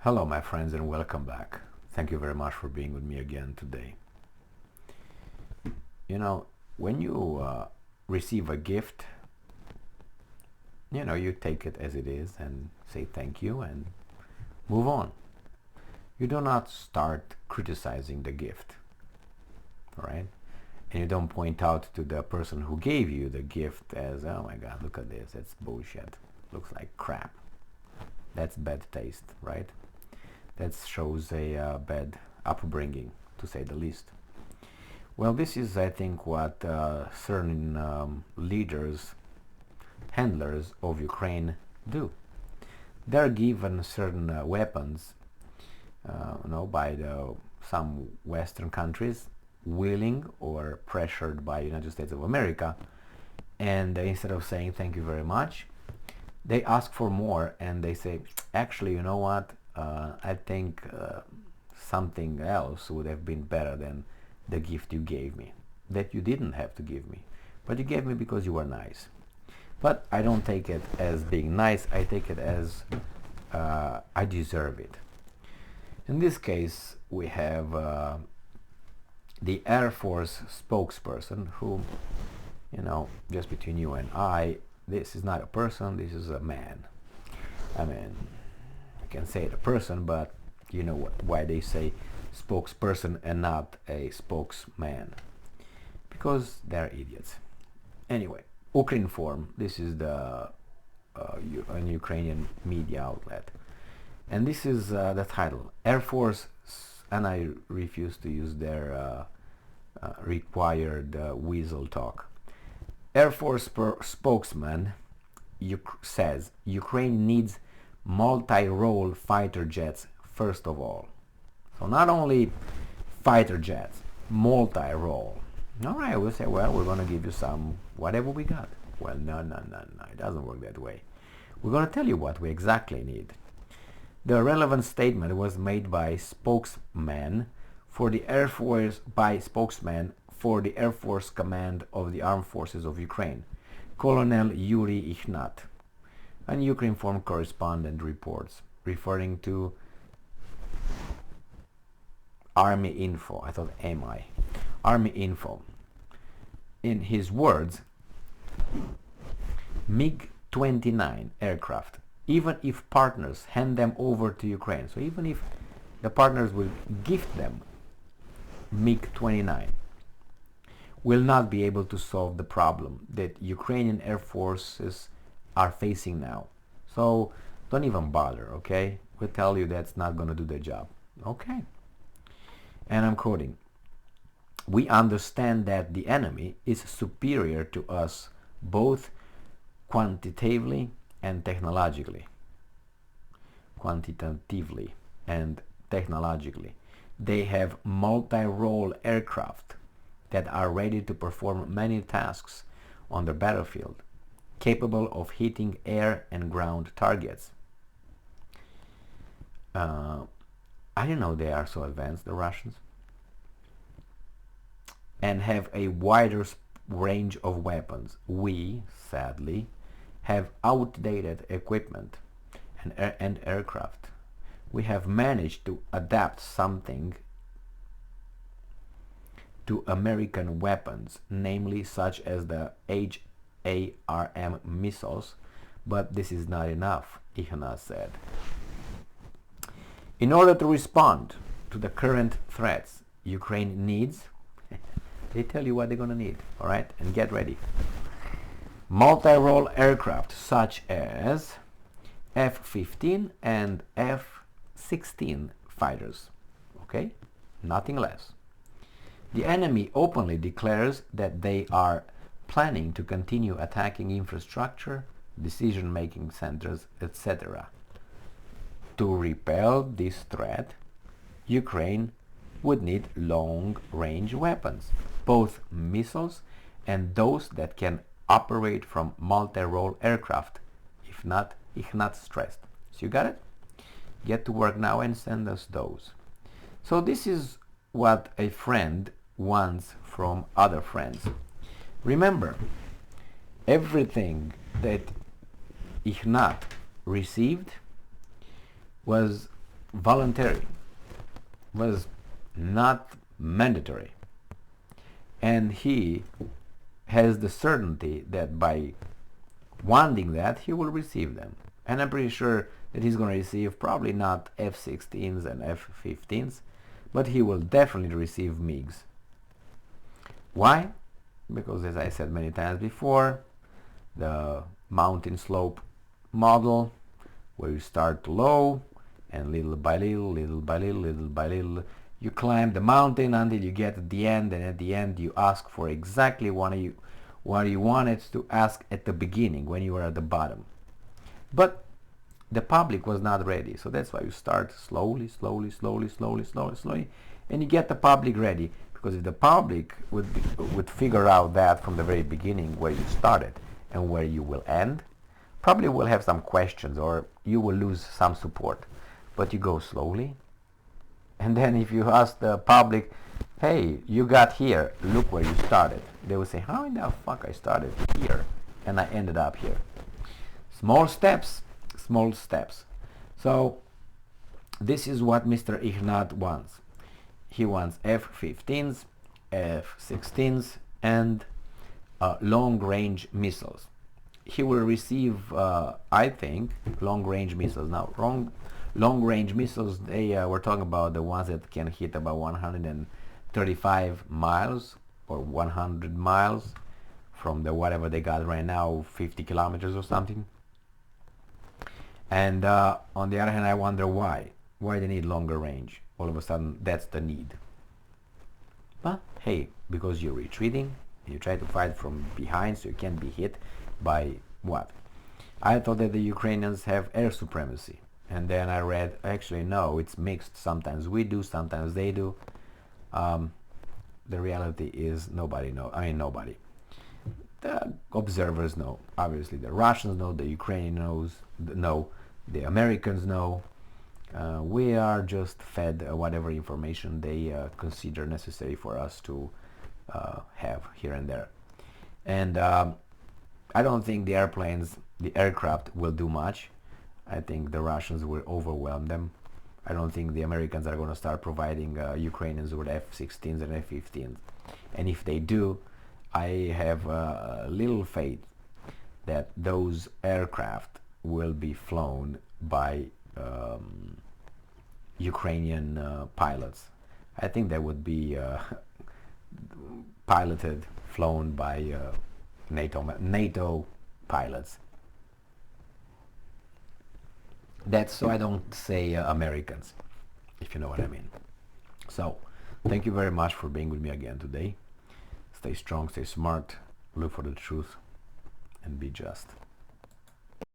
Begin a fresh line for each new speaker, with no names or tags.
Hello my friends and welcome back. Thank you very much for being with me again today. You know, when you receive a gift, you take it as it is and say thank you and move on. You do not start criticizing the gift, right? And you don't point out to the person who gave you the gift as, oh my God, look at this, it's bullshit, looks like crap. That's bad taste, right? That shows a bad upbringing, to say the least. Well, this is, I think, what certain leaders, handlers of Ukraine do. They're given certain weapons, by some Western countries, willing or pressured by United States of America, and instead of saying thank you very much, they ask for more, and they say, actually, you know what? I think something else would have been better than the gift you gave me, that you didn't have to give me, but you gave me because you were nice. But I don't take it as being nice, I take it as I deserve it. In this case, we have the Air Force spokesperson who, just between you and I, this is not a person, this is a man. I mean, I can say it a person, but you know why they say spokesperson and not a spokesman. Because they're idiots. Anyway, Ukrinform, this is an Ukrainian media outlet. And this is the title, Air Force, and I refuse to use their required weasel talk. Air Force spokesman says Ukraine needs multi-role fighter jets first of all. So not only fighter jets, multi-role. All right, we'll say, well, we're going to give you some, whatever we got. Well, no, it doesn't work that way. We're going to tell you what we exactly need. The relevant statement was made by spokesman for the Air Force, Air Force Command of the Armed Forces of Ukraine, Colonel Yuri Ichnat. And Ukrinform correspondent reports, referring to Army Info. I thought MI. Army Info. In his words, MiG-29 aircraft, even if partners hand them over to Ukraine, so even if the partners will gift them MiG-29, will not be able to solve the problem that Ukrainian Air Forces are facing now. So don't even bother, okay? We'll tell you that's not going to do the job. Okay. And I'm quoting, we understand that the enemy is superior to us both quantitatively and technologically. Quantitatively and technologically. They have multi-role aircraft that are ready to perform many tasks on the battlefield, capable of hitting air and ground targets. I didn't know they are so advanced, the Russians. And have a wider range of weapons. We, sadly, have outdated equipment and aircraft. We have managed to adapt something to American weapons, namely such as the HARM missiles, but this is not enough, Ichnat said. In order to respond to the current threats, Ukraine needs, they tell you what they're going to need, all right, and get ready. Multi-role aircraft such as F15 and F-16 fighters, okay, nothing less. The enemy openly declares that they are planning to continue attacking infrastructure, decision-making centers, etc. To repel this threat, Ukraine would need long-range weapons, both missiles and those that can operate from multi-role aircraft, if not stressed. So you got it? Get to work now and send us those. So this is what a friend wants from other friends. Remember, everything that Ichnat received was voluntary, was not mandatory, and he has the certainty that by wanting that he will receive them. And I'm pretty sure that he's going to receive probably not F-16s and F-15s, but he will definitely receive MiGs. Why? Because, as I said many times before, the mountain slope model, where you start low and little by little, little by little, little by little, you climb the mountain until you get to the end, and at the end you ask for exactly what you wanted to ask at the beginning when you were at the bottom. But the public was not ready, so that's why you start slowly, slowly, slowly, slowly, slowly, slowly, and you get the public ready. Because if the public would figure out that from the very beginning where you started and where you will end, probably will have some questions or you will lose some support. But you go slowly, and then if you ask the public, hey, you got here, look where you started, they will say, how in the fuck I started here and I ended up here? Small steps, small steps. So this is what Mr. Ignat wants. He wants F-15s, F-16s, and long-range missiles. He will receive, I think, long-range missiles. Now, long-range missiles, we're talking about the ones that can hit about 135 miles or 100 miles from the whatever they got right now, 50 kilometers or something. And on the other hand, I wonder why they need longer range. All of a sudden, that's the need. But hey, because you're retreating, you try to fight from behind so you can't be hit by what? I thought that the Ukrainians have air supremacy, and then I read, actually no, it's mixed. Sometimes we do, sometimes they do. The reality is nobody knows. I mean, nobody. The observers know. Obviously, the Russians know, the Ukrainians know, the Americans know. We are just fed whatever information they consider necessary for us to have here and there. And I don't think the aircraft will do much. I think the Russians will overwhelm them. I don't think the Americans are going to start providing Ukrainians with F-16s and F-15s. And if they do, I have little faith that those aircraft will be flown by Ukrainian pilots. I think they would be flown by NATO pilots. That's so I don't say Americans, if you know what I mean. So, thank you very much for being with me again today. Stay strong, stay smart, look for the truth, and be just.